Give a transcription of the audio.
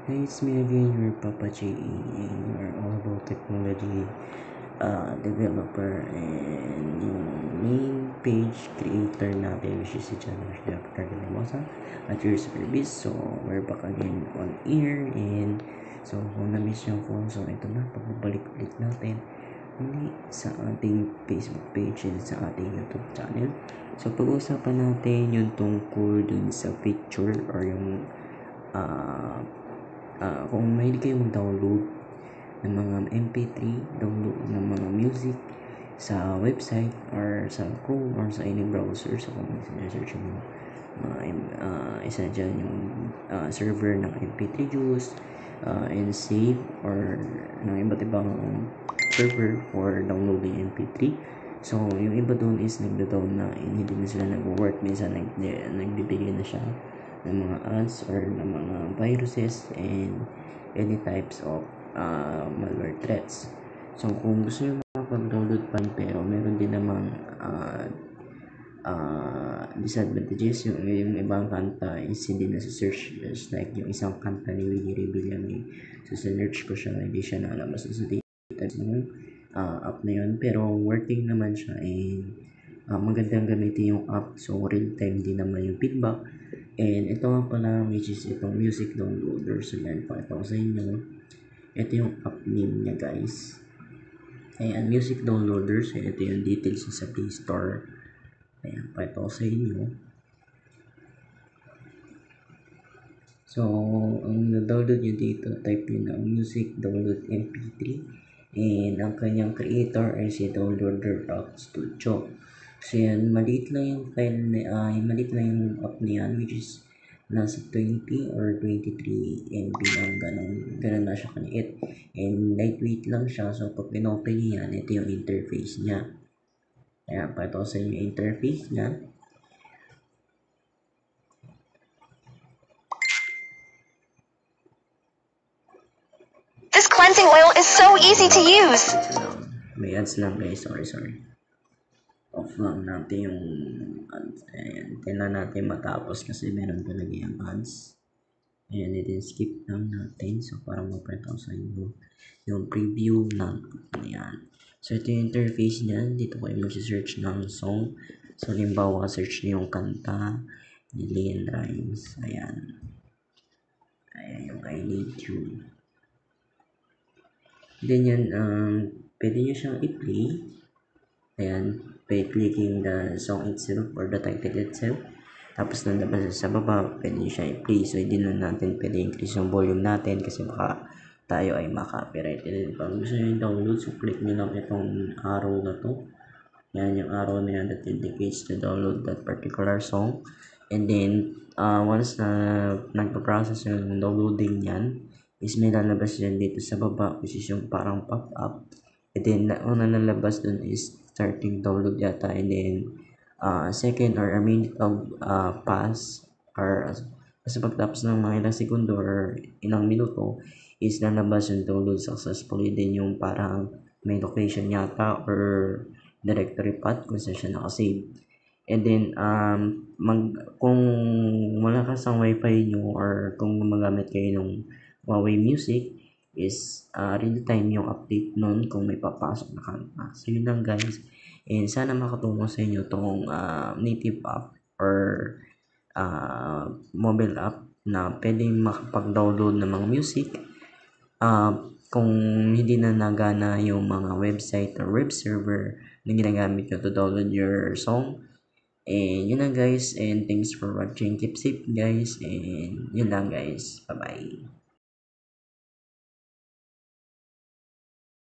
Hey, it's me again, your Papa J. You're all about technology developer and yung main page creator natin which is si John Dr. Galamosa at your service. So, we're back again on air and so kung na-miss yung phone, so ito na, pagbabalik ulit natin muli sa ating Facebook page and sa ating YouTube channel. So, pag-uusapan natin yung tungkol dun sa picture or yung kung mahilig kayo mag-download ng mga MP3, download ng mga music sa website or sa Chrome or sa any browser. So kung sinesearch mo isa dyan yung server ng MP3 Juice, NSAVE or ng iba't ibang server for downloading MP3. So yung iba doon is nagda-down na hindi na sila nag-work. Minsan nagbibigay na siya ng mga ads or ng mga viruses and any types of malware threats. So kung gusto nyo makapag-download pa pero meron din namang disadvantages, yung ibang kanta is hindi na sa search, just like yung isang kanta ni Willie Rebillame. So sinearch ko siya, hindi siya nalabas sa database ng app na yun, pero working naman siya and magandang gamitin yung app. So real time din naman yung feedback. And ito nga pala, which is itong music downloader. So yan, pakita ko sa inyo. Ito yung app name niya, guys. Ayan, music downloader. So ito yung details sa Play Store. Ayan, pakita ko sa inyo. So, ang na-download nyo dito, type nyo na music download MP3. And ang kanyang creator ay si Downloader Rock Studio. So yan, maliit lang yung file na, maliit lang yung app niyan, which is nasa 20 or 23 MB lang, ganun na siya kaliit. And lightweight lang siya, so pag pinopen niya yan, ito yung interface niya. Ayan, pakita ko sa inyo yung interface niya. This cleansing oil is so easy to use. May ads lang guys, sorry. Off lang natin yung ads. Ayan, tingnan natin matapos kasi meron talaga yung ads. Ayan, skip lang natin. So, parang mapakita ko sa inyo yung preview ng ayan. So, ito yung interface niyan. Dito kayo mag-search ng song. So, limbawa, search niyo yung kanta ni Leon Rimes. Ayan. Ayan yung I Need You. Then yan, pwede nyo siyang i-play. Ayan, by clicking the song itself or the title itself. Tapos nandabas sa baba, pwede nyo siya i-play. So, hindi na natin pwede increase yung volume natin kasi baka tayo ay maka-copyright. And pag gusto nyo download, so click nyo lang itong arrow na to. Yan, yung arrow na yan that indicates to download that particular song. And then, once na nagpa-process yung downloading yan, is may lalabas yan dito sa baba, which is yung parang pop-up. And then, una nalabas dun is starting download yata. And then, second or a minute of pass or kasi pagtapos ng mga ilang segundo or ilang minuto is lalabas yung download successfully. Din yung parang may location yata or directory path kung saan siya nakasave. And then, kung malakas ang wifi nyo or kung gumagamit kayo ng Huawei Music is real time yung update nun kung may papasok na kanta. So yun lang guys, and sana makatulong sa inyo tong native app or mobile app na pwedeng makapag-download ng mga music kung hindi na nagana yung mga website or web server na ginagamit nyo to download your song. And yun lang guys, and thanks for watching. Keep safe guys, and yun lang guys, bye bye.